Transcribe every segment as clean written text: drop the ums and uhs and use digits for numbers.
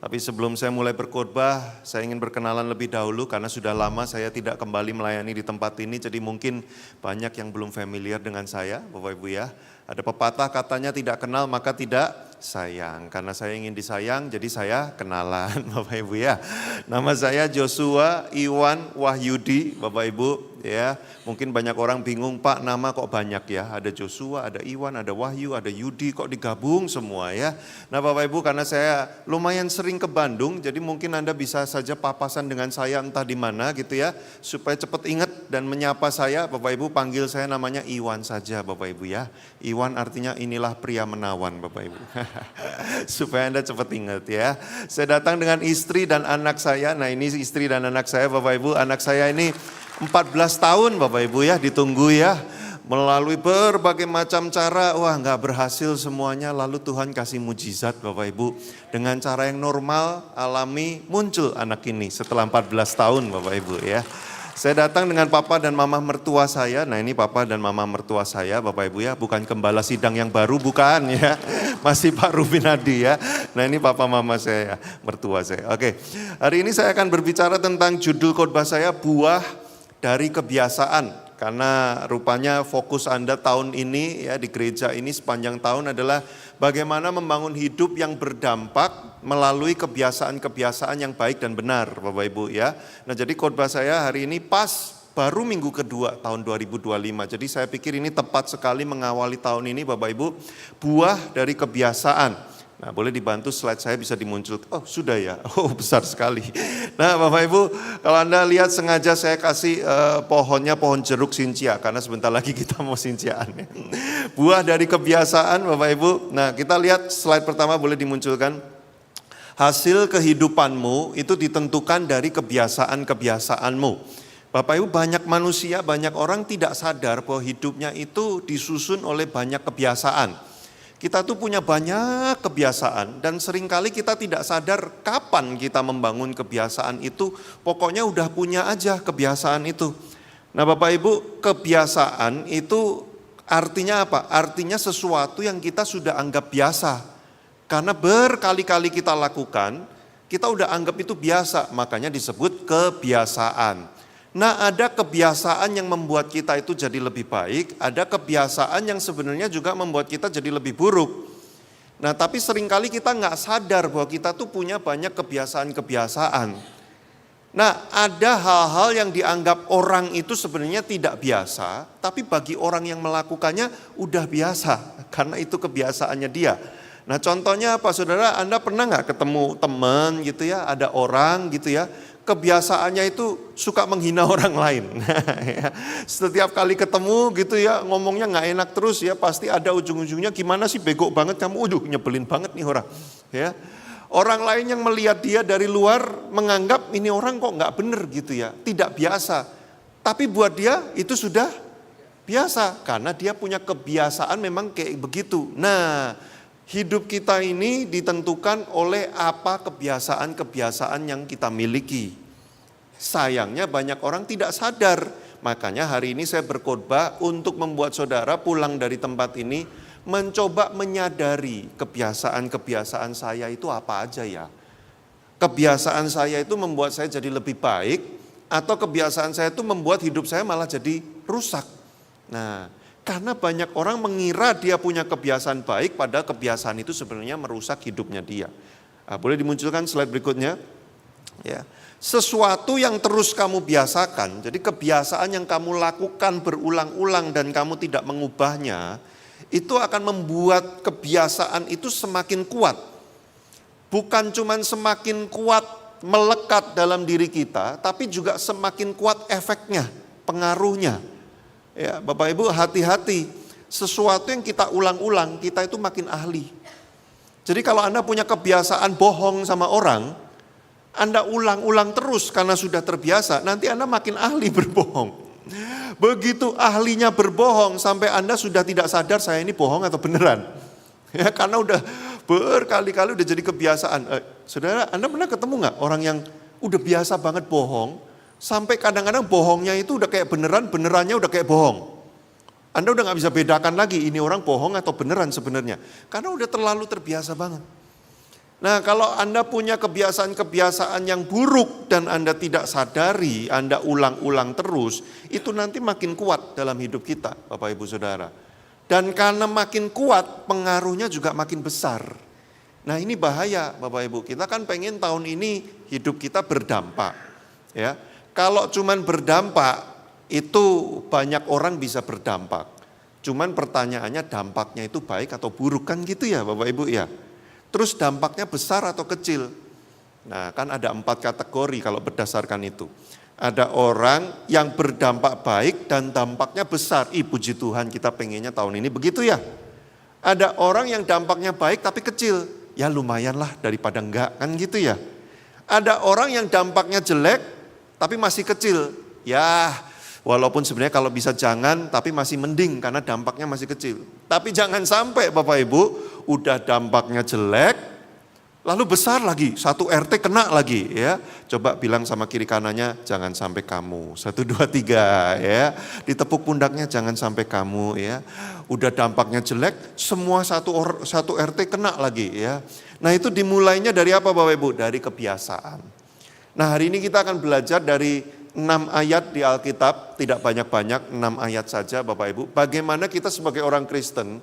Tapi sebelum saya mulai berkhotbah, saya ingin berkenalan lebih dahulu karena sudah lama saya tidak kembali melayani di tempat ini. Jadi mungkin banyak yang belum familiar dengan saya, Bapak Ibu ya. Ada pepatah katanya tidak kenal maka tidak sayang. Karena saya ingin disayang, jadi saya kenalan Bapak Ibu ya. Nama saya Joshua Iwan Wahyudi, Bapak Ibu ya. Mungkin banyak orang bingung, Pak nama kok banyak ya. Ada Joshua, ada Iwan, ada Wahyu, ada Yudi, kok digabung semua ya. Nah Bapak Ibu karena saya lumayan sering ke Bandung, jadi mungkin Anda bisa saja papasan dengan saya entah di mana gitu ya. Supaya cepat ingat dan menyapa saya, Bapak Ibu panggil saya namanya Iwan saja Bapak Ibu ya. Iwan artinya inilah pria menawan Bapak Ibu. Supaya Anda cepat ingat ya. Saya datang dengan istri dan anak saya, nah ini istri dan anak saya Bapak Ibu. Anak saya ini 14 tahun Bapak Ibu ya, ditunggu ya. Melalui berbagai macam cara, wah nggak berhasil semuanya. Lalu Tuhan kasih mujizat Bapak Ibu. Dengan cara yang normal, alami, muncul anak ini setelah 14 tahun Bapak Ibu ya. Saya datang dengan papa dan mama mertua saya. Nah ini papa dan mama mertua saya Bapak Ibu ya. Bukan gembala sidang yang baru, bukan ya. Masih Pak Rubinadi ya. Nah ini papa mama saya, mertua saya. Oke, hari ini saya akan berbicara tentang judul khotbah saya, buah dari kebiasaan. Karena rupanya fokus Anda tahun ini ya di gereja ini sepanjang tahun adalah bagaimana membangun hidup yang berdampak melalui kebiasaan-kebiasaan yang baik dan benar Bapak Ibu ya. Nah jadi khotbah saya hari ini pas baru minggu kedua tahun 2025. Jadi saya pikir ini tepat sekali mengawali tahun ini Bapak Ibu. Buah dari kebiasaan. Nah boleh dibantu slide saya bisa dimunculkan. Oh sudah ya, oh besar sekali. Nah Bapak Ibu kalau Anda lihat sengaja saya kasih pohonnya pohon jeruk sincia. Karena sebentar lagi kita mau sinciaan. Buah dari kebiasaan Bapak Ibu. Nah kita lihat slide pertama boleh dimunculkan. Hasil kehidupanmu itu ditentukan dari kebiasaan-kebiasaanmu. Bapak Ibu banyak manusia, banyak orang tidak sadar bahwa hidupnya itu disusun oleh banyak kebiasaan. Kita tuh punya banyak kebiasaan dan seringkali kita tidak sadar kapan kita membangun kebiasaan itu. Pokoknya udah punya aja kebiasaan itu. Nah Bapak Ibu kebiasaan itu artinya apa? Artinya sesuatu yang kita sudah anggap biasa. Karena berkali-kali kita lakukan, kita udah anggap itu biasa. Makanya disebut kebiasaan. Nah ada kebiasaan yang membuat kita itu jadi lebih baik, ada kebiasaan yang sebenarnya juga membuat kita jadi lebih buruk. Nah tapi seringkali kita nggak sadar bahwa kita tuh punya banyak kebiasaan-kebiasaan. Nah ada hal-hal yang dianggap orang itu sebenarnya tidak biasa, tapi bagi orang yang melakukannya udah biasa, karena itu kebiasaannya dia. Nah contohnya apa saudara, Anda pernah nggak ketemu teman gitu ya, ada orang gitu ya, kebiasaannya itu suka menghina orang lain. Setiap kali ketemu gitu ya ngomongnya nggak enak terus ya, pasti ada ujung-ujungnya gimana sih bego banget kamu, nyebelin banget nih orang. Ya, orang lain yang melihat dia dari luar menganggap ini orang kok nggak bener gitu ya, tidak biasa. Tapi buat dia itu sudah biasa karena dia punya kebiasaan memang kayak begitu. Nah hidup kita ini ditentukan oleh apa kebiasaan-kebiasaan yang kita miliki. Sayangnya banyak orang tidak sadar. Makanya hari ini saya berkhotbah untuk membuat saudara pulang dari tempat ini mencoba menyadari kebiasaan-kebiasaan saya itu apa aja ya. Kebiasaan saya itu membuat saya jadi lebih baik atau kebiasaan saya itu membuat hidup saya malah jadi rusak. Nah, karena banyak orang mengira dia punya kebiasaan baik, padahal kebiasaan itu sebenarnya merusak hidupnya dia. Nah, boleh dimunculkan slide berikutnya. Ya, sesuatu yang terus kamu biasakan, jadi kebiasaan yang kamu lakukan berulang-ulang dan kamu tidak mengubahnya, itu akan membuat kebiasaan itu semakin kuat. Bukan cuma semakin kuat melekat dalam diri kita, tapi juga semakin kuat efeknya, pengaruhnya. Ya, Bapak Ibu hati-hati, sesuatu yang kita ulang-ulang kita itu makin ahli. Jadi kalau Anda punya kebiasaan bohong sama orang, Anda ulang-ulang terus karena sudah terbiasa, nanti Anda makin ahli berbohong. Begitu ahlinya berbohong sampai Anda sudah tidak sadar saya ini bohong atau beneran. Ya, karena udah berkali-kali udah jadi kebiasaan. Saudara, Anda pernah ketemu nggak orang yang udah biasa banget bohong? Sampai kadang-kadang bohongnya itu udah kayak beneran, benerannya udah kayak bohong. Anda udah gak bisa bedakan lagi ini orang bohong atau beneran sebenarnya. Karena udah terlalu terbiasa banget. Nah, kalau Anda punya kebiasaan-kebiasaan yang buruk dan Anda tidak sadari, Anda ulang-ulang terus, itu nanti makin kuat dalam hidup kita, Bapak Ibu Saudara. Dan karena makin kuat, pengaruhnya juga makin besar. Nah, ini bahaya, Bapak Ibu. Kita kan pengen tahun ini hidup kita berdampak, ya. Kalau cuman berdampak, itu banyak orang bisa berdampak. Cuman pertanyaannya dampaknya itu baik atau buruk, kan gitu ya Bapak Ibu ya. Terus dampaknya besar atau kecil? Nah, kan ada 4 kategori kalau berdasarkan itu. Ada orang yang berdampak baik dan dampaknya besar. Puji Tuhan, kita pengennya tahun ini begitu ya. Ada orang yang dampaknya baik tapi kecil. Ya lumayan lah daripada enggak, kan gitu ya. Ada orang yang dampaknya jelek tapi masih kecil. Ya, walaupun sebenarnya kalau bisa jangan, tapi masih mending karena dampaknya masih kecil. Tapi jangan sampai Bapak Ibu, udah dampaknya jelek, lalu besar lagi, 1 RT kena lagi ya. Coba bilang sama kiri kanannya, jangan sampai kamu. 1, 2, 3 ya. Ditepuk pundaknya, jangan sampai kamu ya. Udah dampaknya jelek, semua satu RT kena lagi ya. Nah itu dimulainya dari apa Bapak Ibu? Dari kebiasaan. Nah hari ini kita akan belajar dari 6 ayat di Alkitab, tidak banyak-banyak, 6 ayat saja Bapak Ibu. Bagaimana kita sebagai orang Kristen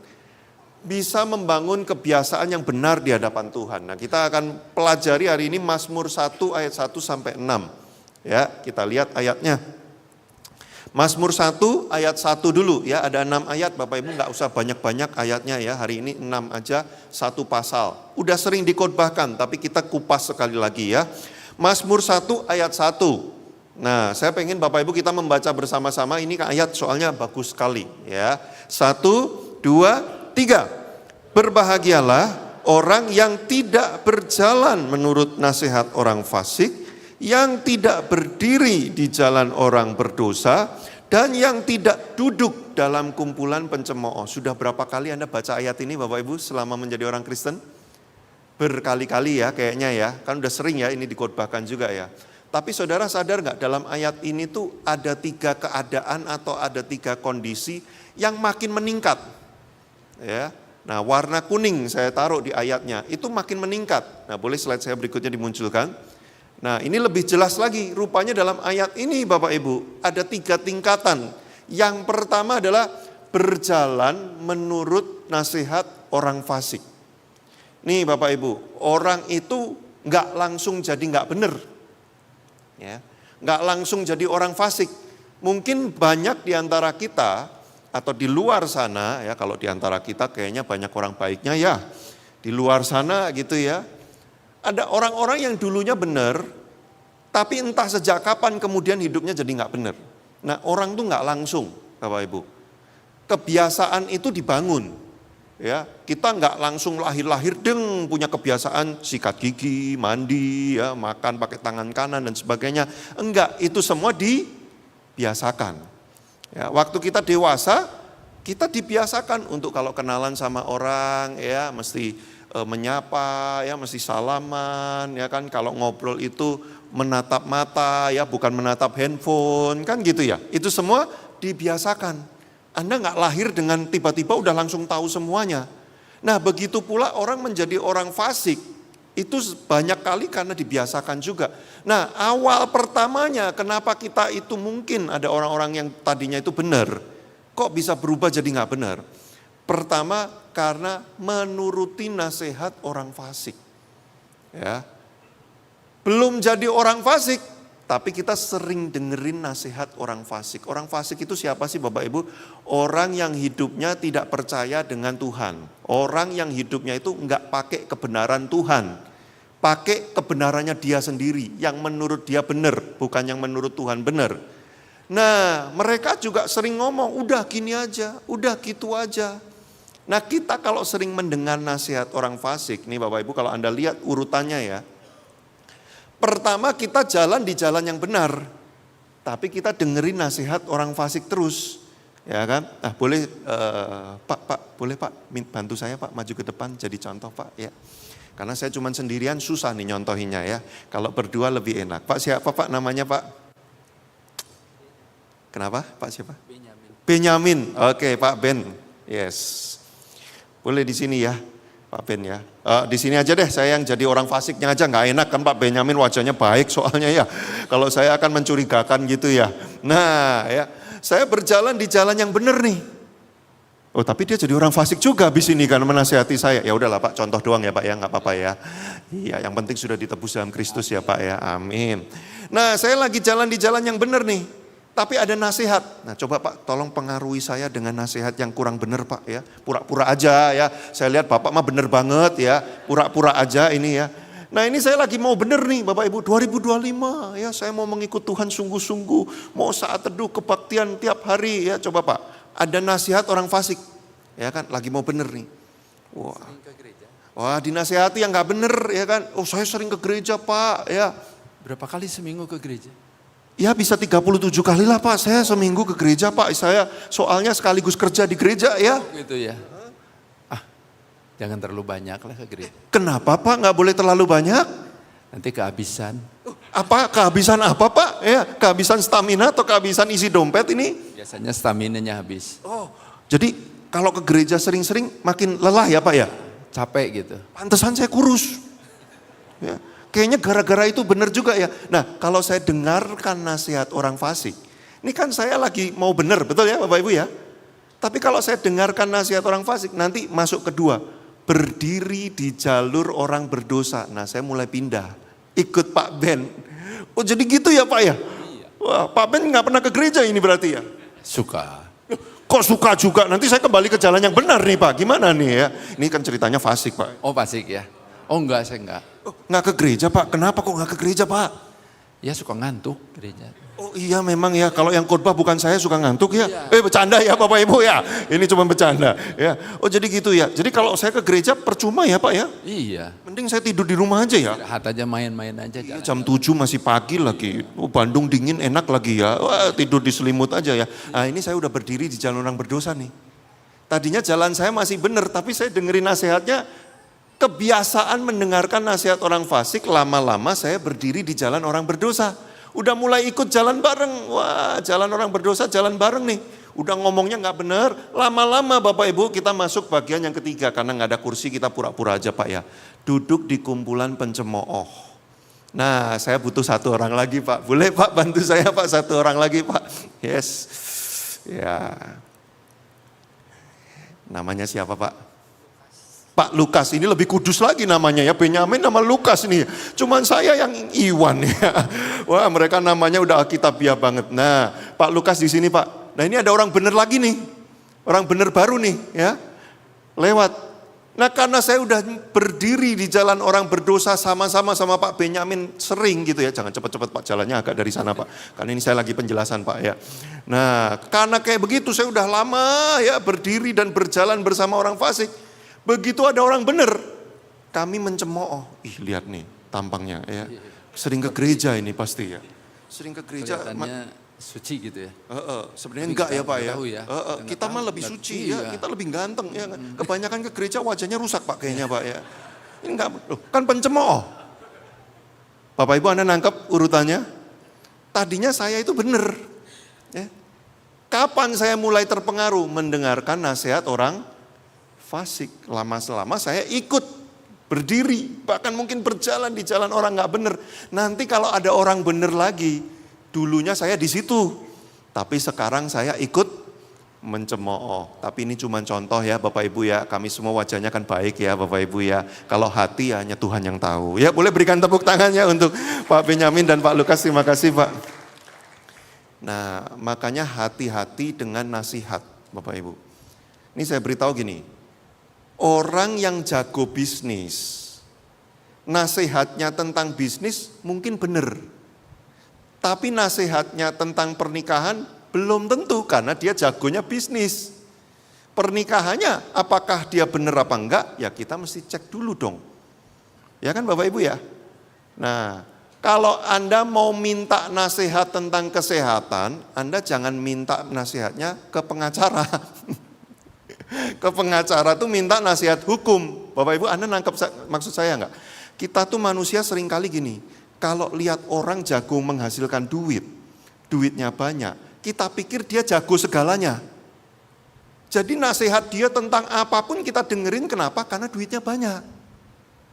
bisa membangun kebiasaan yang benar di hadapan Tuhan. Nah, kita akan pelajari hari ini Mazmur 1 ayat 1 sampai 6. Ya, kita lihat ayatnya. Mazmur 1 ayat 1 dulu ya, ada 6 ayat Bapak Ibu, enggak usah banyak-banyak ayatnya ya. Hari ini 6 aja, 1 pasal. Udah sering dikhotbahkan, tapi kita kupas sekali lagi ya. Mazmur 1 ayat 1. Nah, saya pengen Bapak Ibu kita membaca bersama-sama, ini ayat soalnya bagus sekali ya. 1, 2, 3. Berbahagialah orang yang tidak berjalan menurut nasihat orang fasik, yang tidak berdiri di jalan orang berdosa, dan yang tidak duduk dalam kumpulan pencemooh. Sudah berapa kali Anda baca ayat ini Bapak Ibu selama menjadi orang Kristen? Berkali-kali ya kayaknya ya, kan udah sering ya ini dikhotbahkan juga ya. Tapi saudara sadar nggak dalam ayat ini tuh ada 3 keadaan atau ada 3 kondisi yang makin meningkat. Ya, nah warna kuning saya taruh di ayatnya itu makin meningkat. Nah boleh slide saya berikutnya dimunculkan. Nah ini lebih jelas lagi, rupanya dalam ayat ini Bapak Ibu ada 3 tingkatan. Yang pertama adalah berjalan menurut nasihat orang fasik. Nih Bapak Ibu, orang itu nggak langsung jadi nggak benar, ya, nggak langsung jadi orang fasik. Mungkin banyak di antara kita atau di luar sana ya, kalau di antara kita kayaknya banyak orang baiknya ya. Di luar sana gitu ya. Ada orang-orang yang dulunya benar, tapi entah sejak kapan kemudian hidupnya jadi nggak benar. Nah orang tuh nggak langsung Bapak Ibu. Kebiasaan itu dibangun. Ya, kita nggak langsung lahir-lahir punya kebiasaan sikat gigi, mandi, ya, makan pakai tangan kanan dan sebagainya. Enggak, itu semua dibiasakan. Ya, waktu kita dewasa, kita dibiasakan untuk kalau kenalan sama orang, ya mesti menyapa, ya mesti salaman, ya kan. Kalau ngobrol itu menatap mata, ya bukan menatap handphone, kan gitu ya. Itu semua dibiasakan. Anda nggak lahir dengan tiba-tiba udah langsung tahu semuanya. Nah begitu pula orang menjadi orang fasik, itu banyak kali karena dibiasakan juga. Nah awal pertamanya kenapa kita itu mungkin ada orang-orang yang tadinya itu benar, kok bisa berubah jadi nggak benar. Pertama karena menuruti nasihat orang fasik. Ya, belum jadi orang fasik, tapi kita sering dengerin nasihat orang fasik. Orang fasik itu siapa sih Bapak Ibu? Orang yang hidupnya tidak percaya dengan Tuhan. Orang yang hidupnya itu enggak pakai kebenaran Tuhan. Pakai kebenarannya dia sendiri, yang menurut dia benar, bukan yang menurut Tuhan benar. Nah mereka juga sering ngomong, udah gini aja, udah gitu aja. Nah kita kalau sering mendengar nasihat orang fasik, nih Bapak Ibu kalau Anda lihat urutannya ya. Pertama kita jalan di jalan yang benar, tapi kita dengerin nasihat orang fasik terus, ya kan? Nah boleh Pak, boleh Pak, bantu saya Pak maju ke depan jadi contoh Pak ya. Karena saya cuma sendirian susah nih nyontohinnya ya. Kalau berdua lebih enak. Pak siapa Pak namanya Pak? Kenapa Pak siapa? Benyamin. Oke Pak Ben, yes. Boleh di sini ya. Pak Ben ya. Di sini aja deh, saya yang jadi orang fasiknya aja, nggak enak kan Pak Benyamin wajahnya baik soalnya ya. Kalau saya akan mencurigakan gitu ya. Nah ya, saya berjalan di jalan yang benar nih. Oh tapi dia jadi orang fasik juga habis ini kan menasihati saya. Ya udahlah Pak, contoh doang ya Pak ya, nggak apa-apa ya. Iya, yang penting sudah ditebus dalam Kristus ya Pak ya, amin. Nah saya lagi jalan di jalan yang benar nih. Tapi ada nasihat. Nah coba Pak tolong pengaruhi saya dengan nasihat yang kurang benar Pak ya. Pura-pura aja ya. Saya lihat Bapak mah benar banget ya. Pura-pura aja ini ya. Nah ini saya lagi mau benar nih Bapak Ibu. 2025 ya, saya mau mengikut Tuhan sungguh-sungguh. Mau saat teduh kebaktian tiap hari ya. Coba Pak, ada nasihat orang fasik. Ya kan, lagi mau benar nih. Wah dinasihati yang gak benar ya kan. Oh saya sering ke gereja Pak ya. Berapa kali seminggu ke gereja? Ya bisa 37 kali lah Pak, saya seminggu ke gereja Pak, saya soalnya sekaligus kerja di gereja ya. Gitu ya. Jangan terlalu banyak lah ke gereja. Kenapa Pak nggak boleh terlalu banyak? Nanti kehabisan. Apa kehabisan apa Pak? Ya kehabisan stamina atau kehabisan isi dompet ini? Biasanya staminanya habis. Oh, jadi kalau ke gereja sering-sering makin lelah ya Pak ya? Capek gitu. Pantesan saya kurus. Ya. Kayaknya gara-gara itu benar juga ya. Nah kalau saya dengarkan nasihat orang fasik, ini kan saya lagi mau benar, betul ya Bapak Ibu ya. Tapi kalau saya dengarkan nasihat orang fasik, nanti masuk kedua, berdiri di jalur orang berdosa. Nah saya mulai pindah, ikut Pak Ben. Oh jadi gitu ya Pak ya? Wah Pak Ben nggak pernah ke gereja ini berarti ya? Suka. Kok suka juga, nanti saya kembali ke jalan yang benar nih Pak, gimana nih ya. Ini kan ceritanya fasik Pak. Oh fasik ya? Oh enggak, saya enggak. Oh, nggak ke gereja Pak, kenapa kok nggak ke gereja Pak? Ya suka ngantuk gereja. Oh iya memang ya, kalau yang khotbah bukan saya suka ngantuk ya. Iya. Bercanda ya Bapak Ibu ya, ini cuma bercanda ya. Oh jadi gitu ya, jadi kalau saya ke gereja percuma ya Pak ya? Iya. Mending saya tidur di rumah aja ya. Hat aja main-main aja. Iya, jam 7 masih pagi lagi, oh, Bandung dingin enak lagi ya. Wah, tidur di selimut aja ya. Nah ini saya udah berdiri di jalan orang berdosa nih. Tadinya jalan saya masih benar, tapi saya dengerin nasihatnya. Kebiasaan mendengarkan nasihat orang fasik, lama-lama saya berdiri di jalan orang berdosa. Udah mulai ikut jalan bareng, wah jalan orang berdosa jalan bareng nih. Udah ngomongnya gak benar, lama-lama Bapak Ibu kita masuk bagian yang ketiga. Karena gak ada kursi kita pura-pura aja Pak ya. Duduk di kumpulan pencemooh. Nah saya butuh satu orang lagi Pak, boleh Pak bantu saya Pak, satu orang lagi Pak. Yes, ya. Namanya siapa Pak? Pak Lukas, ini lebih kudus lagi namanya ya, Benyamin nama Lukas nih. Cuman saya yang Iwan ya. Wah mereka namanya udah alkitabiah banget. Nah Pak Lukas di sini Pak. Nah ini ada orang bener lagi nih. Orang bener baru nih ya. Lewat. Nah karena saya udah berdiri di jalan orang berdosa sama-sama sama Pak Benyamin sering gitu ya. Jangan cepet-cepet Pak, jalannya agak dari sana Pak. Karena ini saya lagi penjelasan Pak ya. Nah karena kayak begitu saya udah lama ya berdiri dan berjalan bersama orang fasik. Begitu ada orang benar, kami mencemooh. Ih lihat nih tampangnya ya. Sering ke gereja ini pasti ya. Sering ke gereja. Kelihatannya suci gitu ya. Sebenarnya enggak ya Pak ya. Ya. Kita mah lebih suci ya, kita lebih ganteng ya. Kebanyakan ke gereja wajahnya rusak Pak kayaknya Pak ya. Ini enggak, loh, kan pencemooh. Bapak Ibu Anda nangkep urutannya? Tadinya saya itu benar. Ya. Kapan saya mulai terpengaruh mendengarkan nasihat orang fasik? Lama-selama saya ikut berdiri, bahkan mungkin berjalan di jalan orang nggak bener. Nanti kalau ada orang bener lagi, dulunya saya di situ, tapi sekarang saya ikut mencemooh. Tapi ini cuma contoh ya Bapak Ibu ya, kami semua wajahnya kan baik ya Bapak Ibu ya. Kalau hati hanya Tuhan yang tahu. Ya boleh berikan tepuk tangannya untuk Pak Benyamin dan Pak Lukas, terima kasih Pak. Nah makanya hati-hati dengan nasihat Bapak Ibu. Ini saya beritahu gini. Orang yang jago bisnis, nasihatnya tentang bisnis mungkin benar. Tapi nasihatnya tentang pernikahan belum tentu karena dia jagonya bisnis. Pernikahannya apakah dia benar apa enggak? Ya kita mesti cek dulu dong. Ya kan Bapak Ibu ya? Nah kalau Anda mau minta nasihat tentang kesehatan, Anda jangan minta nasihatnya ke pengacara. Ke pengacara tuh minta nasihat hukum. Bapak Ibu Anda nangkep maksud saya enggak? Kita tuh manusia seringkali gini, kalau lihat orang jago menghasilkan duit, duitnya banyak, kita pikir dia jago segalanya. Jadi nasihat dia tentang apapun kita dengerin, kenapa? Karena duitnya banyak.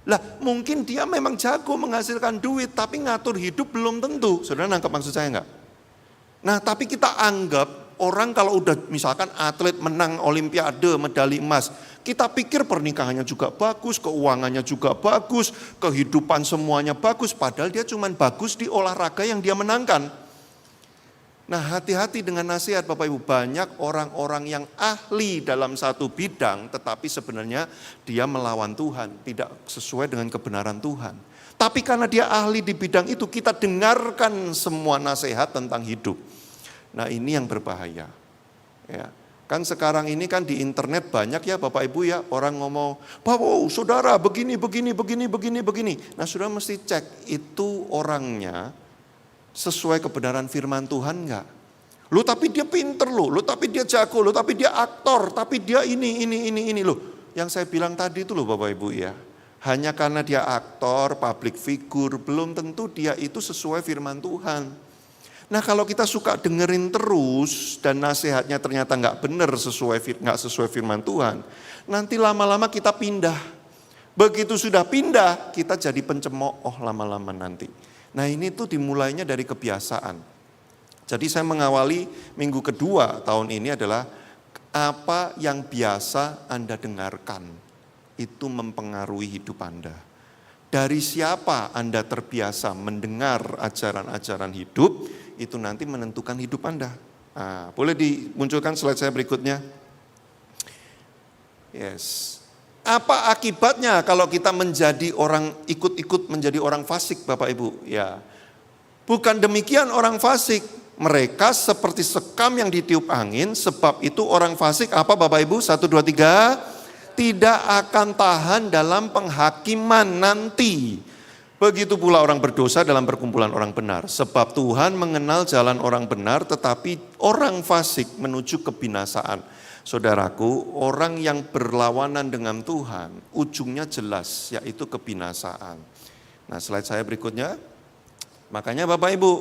Lah mungkin dia memang jago menghasilkan duit, tapi ngatur hidup belum tentu. Saudara nangkep maksud saya enggak? Nah tapi kita anggap orang kalau udah misalkan atlet menang olimpiade, medali emas, kita pikir pernikahannya juga bagus, keuangannya juga bagus, kehidupan semuanya bagus, padahal dia cuma bagus di olahraga yang dia menangkan. Nah hati-hati dengan nasihat Bapak Ibu, banyak orang-orang yang ahli dalam satu bidang tetapi sebenarnya dia melawan Tuhan, tidak sesuai dengan kebenaran Tuhan. Tapi karena dia ahli di bidang itu, kita dengarkan semua nasihat tentang hidup. Nah ini yang berbahaya. Ya. Kan sekarang ini kan di internet banyak ya Bapak Ibu ya, orang ngomong, "Wow, saudara begini. Nah saudara mesti cek itu orangnya sesuai kebenaran firman Tuhan enggak? Loh tapi dia pinter loh tapi dia jago, loh tapi dia aktor, tapi dia ini loh. Yang saya bilang tadi itu loh Bapak Ibu ya. Hanya karena dia aktor, public figure, belum tentu dia itu sesuai firman Tuhan. Nah kalau kita suka dengerin terus dan nasihatnya ternyata nggak benar, nggak sesuai firman Tuhan, nanti lama-lama kita pindah. Begitu sudah pindah, kita jadi pencemooh lama-lama nanti. Nah ini tuh dimulainya dari kebiasaan. Jadi saya mengawali minggu kedua tahun ini adalah apa yang biasa Anda dengarkan itu mempengaruhi hidup Anda. Dari siapa Anda terbiasa mendengar ajaran-ajaran hidup, itu nanti menentukan hidup Anda. Nah, boleh dimunculkan slide saya berikutnya. Yes. Apa akibatnya kalau kita menjadi orang ikut-ikut menjadi orang fasik Bapak Ibu? Ya. Bukan demikian orang fasik. Mereka seperti sekam yang ditiup angin, sebab itu orang fasik apa Bapak Ibu? 1, 2, 3. Tidak akan tahan dalam penghakiman nanti. Begitu pula orang berdosa dalam perkumpulan orang benar. Sebab Tuhan mengenal jalan orang benar, tetapi orang fasik menuju kebinasaan. Saudaraku, orang yang berlawanan dengan Tuhan, ujungnya jelas, yaitu kebinasaan. Nah slide saya berikutnya. Makanya Bapak Ibu,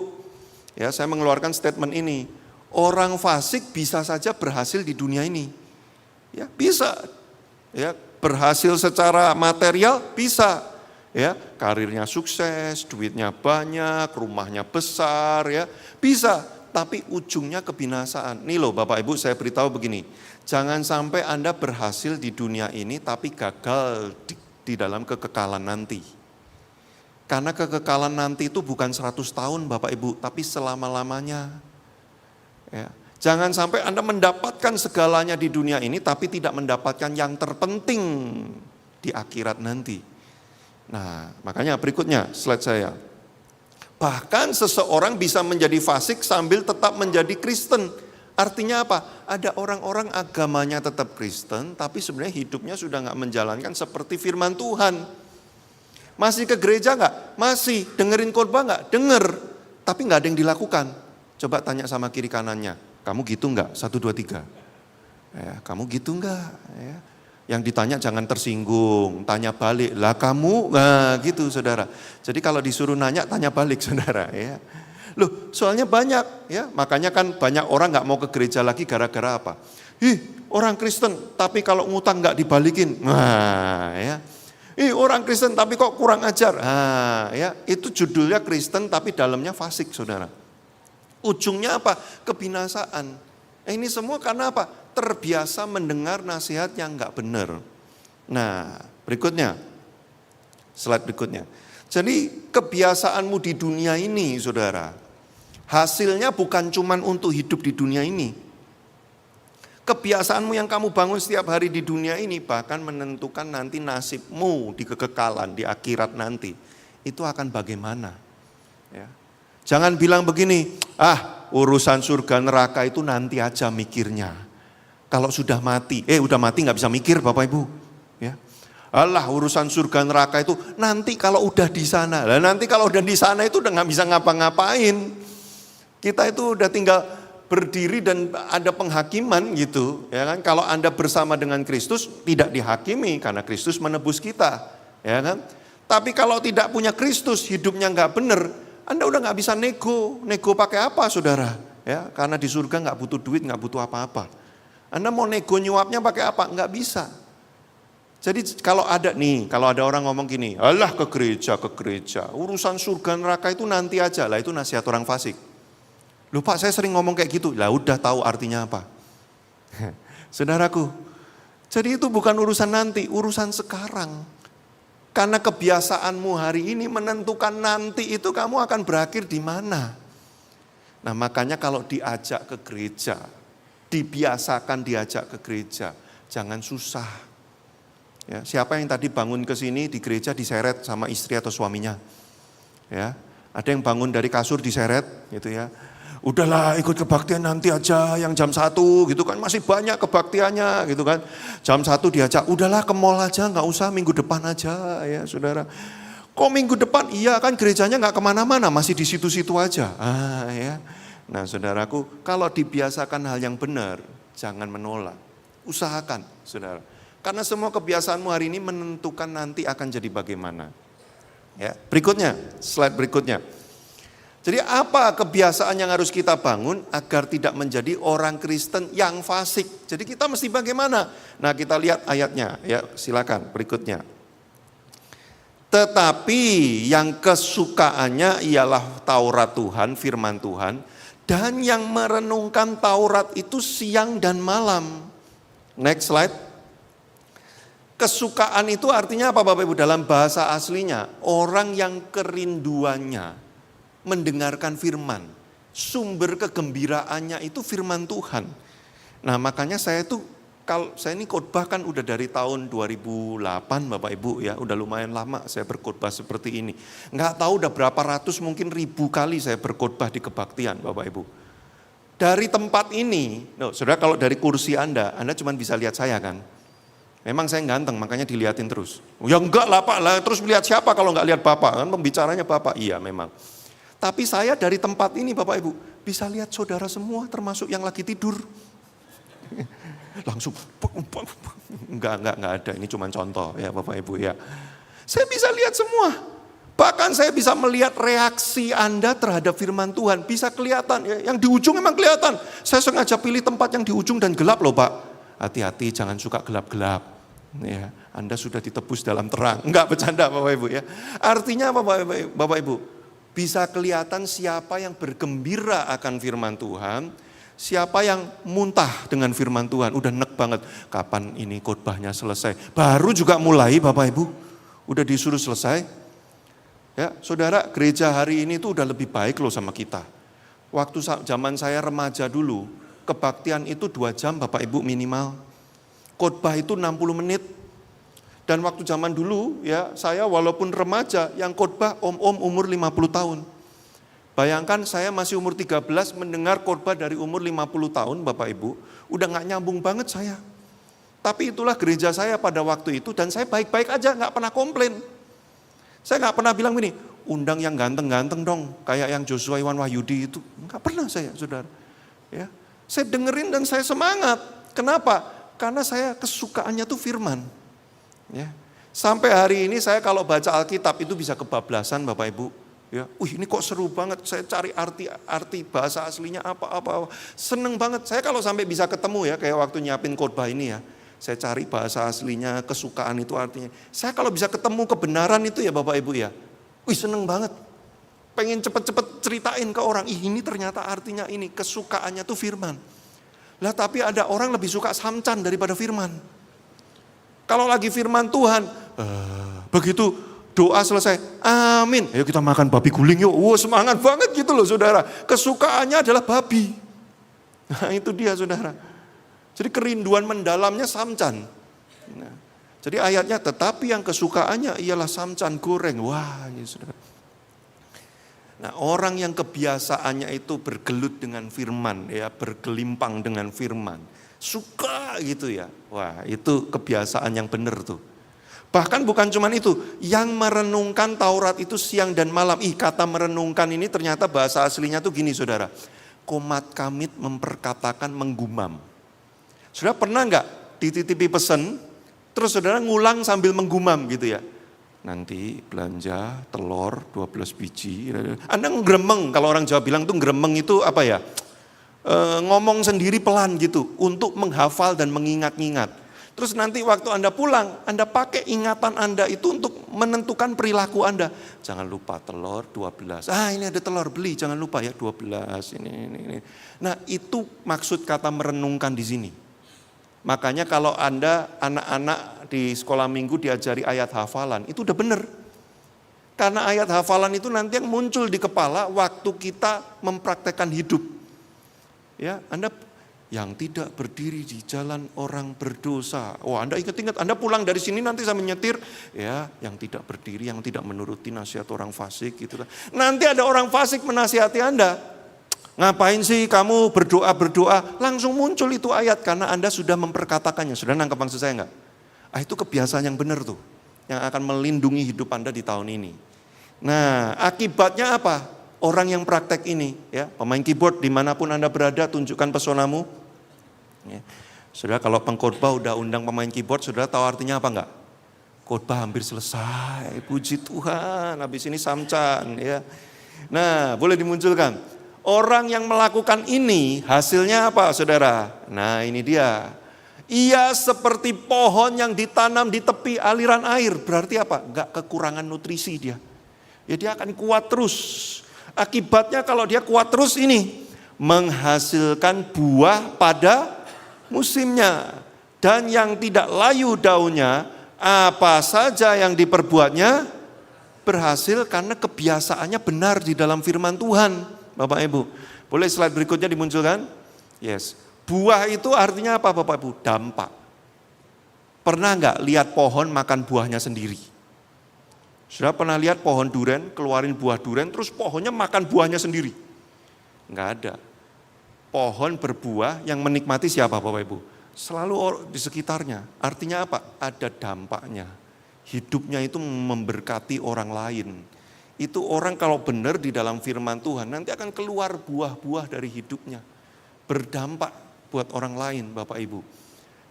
ya saya mengeluarkan statement ini. Orang fasik bisa saja berhasil di dunia ini. Ya bisa. Ya, berhasil secara material bisa, ya karirnya sukses, duitnya banyak, rumahnya besar, ya bisa. Tapi ujungnya kebinasaan. Nih loh Bapak Ibu saya beritahu begini, jangan sampai Anda berhasil di dunia ini tapi gagal di dalam kekekalan nanti. Karena kekekalan nanti itu bukan 100 tahun Bapak Ibu, tapi selama-lamanya. Ya. Jangan sampai Anda mendapatkan segalanya di dunia ini tapi tidak mendapatkan yang terpenting di akhirat nanti. Nah, makanya berikutnya slide saya. Bahkan seseorang bisa menjadi fasik sambil tetap menjadi Kristen. Artinya apa? Ada orang-orang agamanya tetap Kristen tapi sebenarnya hidupnya sudah nggak menjalankan seperti firman Tuhan. Masih ke gereja nggak? Masih. Dengerin khotbah nggak? Denger. Tapi nggak ada yang dilakukan. Coba tanya sama kiri kanannya. Kamu gitu enggak? 1, 2, 3. Ya, kamu gitu enggak? Ya. Yang ditanya jangan tersinggung, tanya balik. Lah kamu, nah gitu saudara. Jadi kalau disuruh nanya, tanya balik saudara. Ya. Loh soalnya banyak, ya makanya kan banyak orang nggak mau ke gereja lagi gara-gara apa? Orang Kristen, tapi kalau ngutang nggak dibalikin. Nah ya. Orang Kristen tapi kok kurang ajar. Nah ya, itu judulnya Kristen tapi dalamnya fasik saudara. Ujungnya apa? Kebinasaan. Ini semua karena apa? Terbiasa mendengar nasihat yang enggak benar. Nah, berikutnya. Slide berikutnya. Jadi kebiasaanmu di dunia ini, saudara, hasilnya bukan cuma untuk hidup di dunia ini. Kebiasaanmu yang kamu bangun setiap hari di dunia ini bahkan menentukan nanti nasibmu di kekekalan, di akhirat nanti. Itu akan bagaimana? Ya. Jangan bilang begini, urusan surga neraka itu nanti aja mikirnya. Kalau sudah mati, udah mati nggak bisa mikir Bapak Ibu. Ya. Alah urusan surga neraka itu nanti kalau udah di sana. Lah nanti kalau udah di sana itu udah nggak bisa ngapa-ngapain. Kita itu udah tinggal berdiri dan ada penghakiman gitu. Ya kan? Kalau Anda bersama dengan Kristus tidak dihakimi karena Kristus menebus kita. Ya kan? Tapi kalau tidak punya Kristus, hidupnya nggak benar. Anda udah nggak bisa nego pakai apa saudara? Ya, karena di surga nggak butuh duit, nggak butuh apa-apa. Anda mau nego nyuapnya pakai apa? Enggak bisa. Jadi kalau ada orang ngomong gini, alah ke gereja, urusan surga neraka itu nanti aja, lah itu nasihat orang fasik. Loh Pak, saya sering ngomong kayak gitu, lah udah tahu artinya apa. Saudaraku, jadi itu bukan urusan nanti, urusan sekarang. Karena kebiasaanmu hari ini menentukan nanti itu kamu akan berakhir di mana. Nah makanya kalau diajak ke gereja, dibiasakan diajak ke gereja, jangan susah. Ya, siapa yang tadi bangun ke sini di gereja diseret sama istri atau suaminya? Ya, ada yang bangun dari kasur diseret, gitu ya. Udahlah ikut kebaktian nanti aja yang jam 1 gitu kan, masih banyak kebaktiannya gitu kan. Jam 1 diajak, udahlah ke mall aja, nggak usah minggu depan aja ya saudara. Kok minggu depan? Iya kan gerejanya nggak kemana-mana, masih di situ-situ aja. Ya. Nah saudaraku, kalau dibiasakan hal yang benar, jangan menolak. Usahakan saudara. Karena semua kebiasaanmu hari ini menentukan nanti akan jadi bagaimana. Ya, berikutnya, slide berikutnya. Jadi apa kebiasaan yang harus kita bangun agar tidak menjadi orang Kristen yang fasik? Jadi kita mesti bagaimana? Nah kita lihat ayatnya, ya silakan berikutnya. Tetapi yang kesukaannya ialah Taurat Tuhan, firman Tuhan. Dan yang merenungkan Taurat itu siang dan malam. Next slide. Kesukaan itu artinya apa Bapak Ibu? Dalam bahasa aslinya, orang yang kerinduannya mendengarkan firman. Sumber kegembiraannya itu firman Tuhan. Nah makanya saya ini khotbah kan udah dari tahun 2008 Bapak Ibu ya. Udah lumayan lama saya berkhotbah seperti ini. Nggak tahu udah berapa ratus mungkin ribu kali saya berkhotbah di kebaktian Bapak Ibu. Dari tempat ini, saudara kalau dari kursi Anda cuma bisa lihat saya kan. Memang saya ganteng, makanya dilihatin terus. Ya enggak lah Pak, lah terus lihat siapa kalau enggak lihat Bapak? Kan pembicaranya Bapak, iya memang. Tapi saya dari tempat ini Bapak Ibu, bisa lihat saudara semua termasuk yang lagi tidur. Langsung, enggak ada, ini cuma contoh ya Bapak Ibu ya. Saya bisa lihat semua. Bahkan saya bisa melihat reaksi Anda terhadap firman Tuhan, bisa kelihatan. Yang di ujung memang kelihatan. Saya sengaja pilih tempat yang di ujung dan gelap loh Pak. Hati-hati jangan suka gelap-gelap. Ya, Anda sudah ditebus dalam terang. Enggak bercanda Bapak Ibu ya. Artinya apa Bapak Ibu? Bisa kelihatan siapa yang bergembira akan firman Tuhan, siapa yang muntah dengan firman Tuhan. Udah nek banget, kapan ini khotbahnya selesai. Baru juga mulai Bapak Ibu, udah disuruh selesai. Ya, saudara, gereja hari ini tuh udah lebih baik loh sama kita. Waktu zaman saya remaja dulu, kebaktian itu 2 jam Bapak Ibu minimal. Khotbah itu 60 menit. Dan waktu zaman dulu ya saya walaupun remaja yang khotbah om-om umur 50 tahun. Bayangkan saya masih umur 13 mendengar khotbah dari umur 50 tahun Bapak Ibu. Udah gak nyambung banget saya. Tapi itulah gereja saya pada waktu itu dan saya baik-baik aja gak pernah komplain. Saya gak pernah bilang gini, undang yang ganteng-ganteng dong. Kayak yang Joshua Iwan Wahyudi itu. Gak pernah saya saudara. Ya, saya dengerin dan saya semangat. Kenapa? Karena saya kesukaannya tuh firman. Ya. Sampai hari ini saya kalau baca Alkitab itu bisa kebablasan Bapak Ibu. Ya, ini kok seru banget. Saya cari arti bahasa aslinya apa. Seneng banget. Saya kalau sampai bisa ketemu ya kayak waktu nyiapin khotbah ini ya. Saya cari bahasa aslinya, kesukaan itu artinya. Saya kalau bisa ketemu kebenaran itu ya Bapak Ibu ya. Seneng banget. Pengen cepet-cepet ceritain ke orang. Ini ternyata artinya ini. Kesukaannya tuh firman. Lah tapi ada orang lebih suka samcan daripada firman. Kalau lagi firman Tuhan, begitu doa selesai, amin. Ayo kita makan babi guling yuk. Semangat banget gitu loh saudara. Kesukaannya adalah babi. Nah itu dia saudara. Jadi kerinduan mendalamnya samcan. Nah, jadi ayatnya tetapi yang kesukaannya ialah samcan goreng. Wah ini saudara. Nah orang yang kebiasaannya itu bergelut dengan firman, ya bergelimpang dengan firman, suka gitu ya, wah itu kebiasaan yang benar tuh. Bahkan bukan cuma itu, yang merenungkan Taurat itu siang dan malam. Kata merenungkan ini ternyata bahasa aslinya tuh gini saudara, komat kamit memperkatakan menggumam. Saudara pernah nggak dititipi pesan, terus saudara ngulang sambil menggumam gitu ya? Nanti belanja telur 12 biji. Anda ngeremeng, kalau orang Jawa bilang tuh ngeremeng itu apa ya? ngomong sendiri pelan gitu untuk menghafal dan mengingat-ingat. Terus nanti waktu Anda pulang, Anda pakai ingatan Anda itu untuk menentukan perilaku Anda. Jangan lupa telur 12. Ini ada telur, beli, jangan lupa ya 12 ini. Nah, itu maksud kata merenungkan di sini. Makanya kalau Anda anak-anak di sekolah minggu diajari ayat hafalan, itu udah benar. Karena ayat hafalan itu nanti yang muncul di kepala waktu kita mempraktekkan hidup. Ya, Anda yang tidak berdiri di jalan orang berdosa. Anda ingat-ingat, Anda pulang dari sini nanti saya menyetir, ya, yang tidak berdiri, yang tidak menuruti nasihat orang fasik gitu. Nanti ada orang fasik menasihati Anda. Ngapain sih kamu berdoa? Langsung muncul itu ayat karena Anda sudah memperkatakannya. Sudah nangkep maksud saya enggak? Itu kebiasaan yang benar tuh, yang akan melindungi hidup Anda di tahun ini. Nah, akibatnya apa? Orang yang praktek ini, ya, pemain keyboard dimanapun Anda berada, tunjukkan pesonamu. Ya. Saudara, kalau pengkhotbah udah undang pemain keyboard, saudara tahu artinya apa enggak? Khotbah hampir selesai, puji Tuhan, habis ini samcan. Ya. Nah, boleh dimunculkan. Orang yang melakukan ini hasilnya apa, saudara? Nah, ini dia. Ia seperti pohon yang ditanam di tepi aliran air. Berarti apa? Enggak kekurangan nutrisi dia. Ya, dia akan kuat terus. Akibatnya kalau dia kuat terus ini, menghasilkan buah pada musimnya. Dan yang tidak layu daunnya, apa saja yang diperbuatnya berhasil karena kebiasaannya benar di dalam firman Tuhan. Bapak Ibu, boleh slide berikutnya dimunculkan? Yes, buah itu artinya apa Bapak Ibu? Dampak. Pernah enggak lihat pohon makan buahnya sendiri? Sudah pernah lihat pohon duren, keluarin buah duren, terus pohonnya makan buahnya sendiri? Enggak ada. Pohon berbuah yang menikmati siapa Bapak Ibu? Selalu di sekitarnya. Artinya apa? Ada dampaknya. Hidupnya itu memberkati orang lain. Itu orang kalau benar di dalam firman Tuhan, nanti akan keluar buah-buah dari hidupnya. Berdampak buat orang lain Bapak Ibu.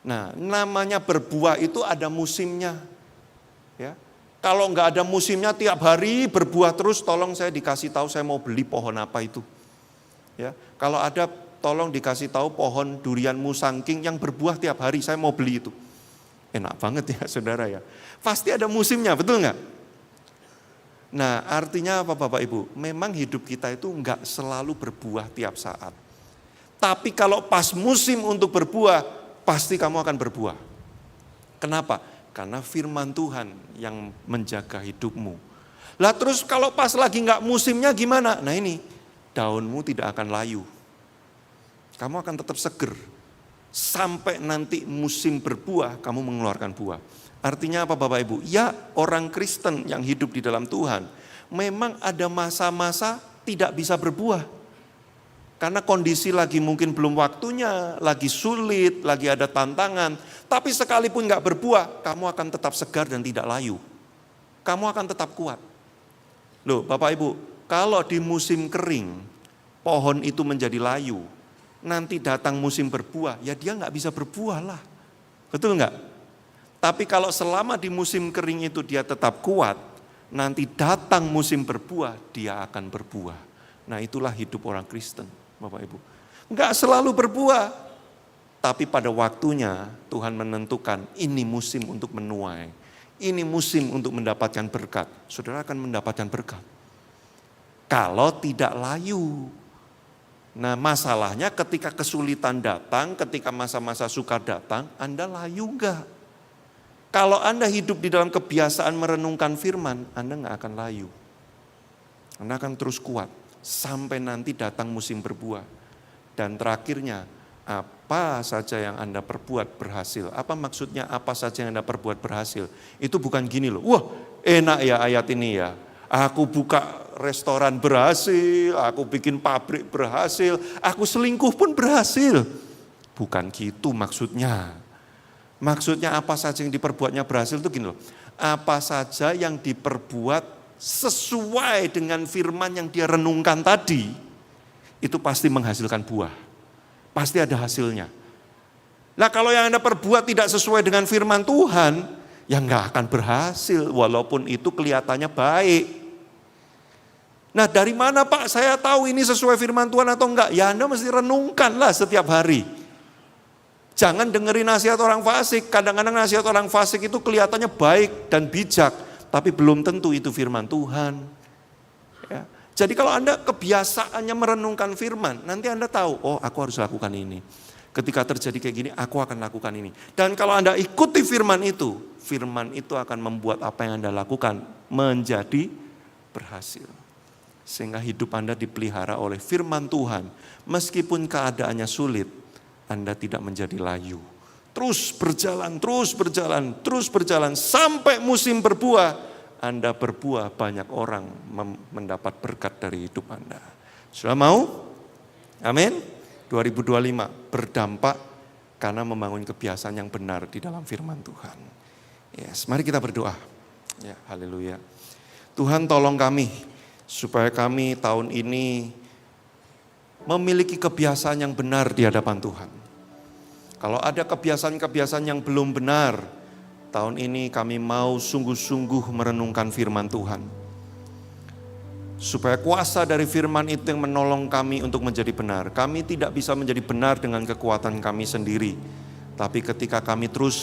Nah, namanya berbuah itu ada musimnya. Ya. Kalau enggak ada musimnya tiap hari berbuah terus, tolong saya dikasih tahu saya mau beli pohon apa itu. Ya. Kalau ada tolong dikasih tahu pohon durian musangking yang berbuah tiap hari, saya mau beli itu. Enak banget ya saudara ya. Pasti ada musimnya, betul enggak? Nah, artinya apa Bapak Ibu? Memang hidup kita itu enggak selalu berbuah tiap saat. Tapi kalau pas musim untuk berbuah, pasti kamu akan berbuah. Kenapa? Karena firman Tuhan yang menjaga hidupmu. Lah terus kalau pas lagi enggak musimnya gimana? Nah ini, daunmu tidak akan layu. Kamu akan tetap seger. Sampai nanti musim berbuah, kamu mengeluarkan buah. Artinya apa Bapak Ibu? Ya, orang Kristen yang hidup di dalam Tuhan memang ada masa-masa tidak bisa berbuah. Karena kondisi lagi mungkin belum waktunya, lagi sulit, lagi ada tantangan. Tapi sekalipun gak berbuah, kamu akan tetap segar dan tidak layu. Kamu akan tetap kuat. Loh Bapak Ibu, kalau di musim kering, pohon itu menjadi layu, nanti datang musim berbuah, ya dia gak bisa berbuah lah. Betul gak? Tapi kalau selama di musim kering itu dia tetap kuat, nanti datang musim berbuah, dia akan berbuah. Nah itulah hidup orang Kristen, Bapak Ibu. Enggak selalu berbuah, tapi pada waktunya Tuhan menentukan ini musim untuk menuai. Ini musim untuk mendapatkan berkat. Saudara akan mendapatkan berkat. Kalau tidak layu. Nah masalahnya ketika kesulitan datang, ketika masa-masa sukar datang, Anda layu enggak? Kalau Anda hidup di dalam kebiasaan merenungkan firman, Anda nggak akan layu. Anda akan terus kuat sampai nanti datang musim berbuah. Dan terakhirnya, apa saja yang Anda perbuat berhasil. Apa maksudnya apa saja yang Anda perbuat berhasil? Itu bukan gini loh, wah enak ya ayat ini ya. Aku buka restoran berhasil, aku bikin pabrik berhasil, aku selingkuh pun berhasil. Bukan gitu maksudnya. Maksudnya apa saja yang diperbuatnya berhasil itu gini loh. Apa saja yang diperbuat sesuai dengan firman yang dia renungkan tadi, itu pasti menghasilkan buah. Pasti ada hasilnya. Nah kalau yang Anda perbuat tidak sesuai dengan firman Tuhan, ya nggak akan berhasil walaupun itu kelihatannya baik. Nah dari mana Pak saya tahu ini sesuai firman Tuhan atau enggak? Ya Anda mesti renungkanlah setiap hari. Jangan dengerin nasihat orang fasik. Kadang-kadang nasihat orang fasik itu kelihatannya baik dan bijak. Tapi belum tentu itu firman Tuhan. Ya. Jadi kalau Anda kebiasaannya merenungkan firman, nanti Anda tahu, oh aku harus lakukan ini. Ketika terjadi kayak gini, aku akan lakukan ini. Dan kalau Anda ikuti firman itu akan membuat apa yang Anda lakukan menjadi berhasil. Sehingga hidup Anda dipelihara oleh firman Tuhan. Meskipun keadaannya sulit, Anda tidak menjadi layu. Terus berjalan, sampai musim berbuah, Anda berbuah, banyak orang mendapat berkat dari hidup Anda. Sudah mau? Amin. 2025 berdampak karena membangun kebiasaan yang benar di dalam firman Tuhan. Yes, mari kita berdoa. Ya, haleluya. Tuhan tolong kami supaya kami tahun ini memiliki kebiasaan yang benar di hadapan Tuhan. Kalau ada kebiasaan-kebiasaan yang belum benar, tahun ini kami mau sungguh-sungguh merenungkan firman Tuhan. Supaya kuasa dari firman itu yang menolong kami untuk menjadi benar. Kami tidak bisa menjadi benar dengan kekuatan kami sendiri. Tapi ketika kami terus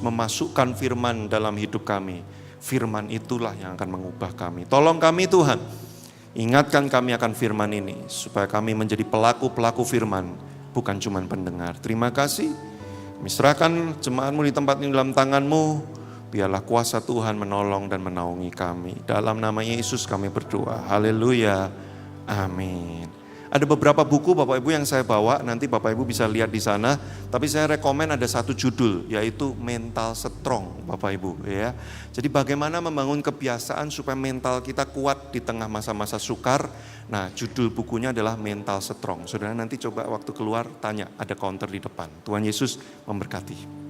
memasukkan firman dalam hidup kami, firman itulah yang akan mengubah kami. Tolong kami Tuhan, ingatkan kami akan firman ini. Supaya kami menjadi pelaku-pelaku firman, bukan cuma pendengar. Terima kasih. Kami serahkan jemaatmu di tempat ini dalam tanganmu. Biarlah kuasa Tuhan menolong dan menaungi kami. Dalam nama Yesus kami berdoa. Haleluya. Amin. Ada beberapa buku Bapak Ibu yang saya bawa, nanti Bapak Ibu bisa lihat di sana. Tapi saya rekomen ada satu judul, yaitu Mental Strong Bapak Ibu. Ya. Jadi bagaimana membangun kebiasaan supaya mental kita kuat di tengah masa-masa sukar. Nah judul bukunya adalah Mental Strong. Saudara nanti coba waktu keluar tanya, ada counter di depan. Tuhan Yesus memberkati.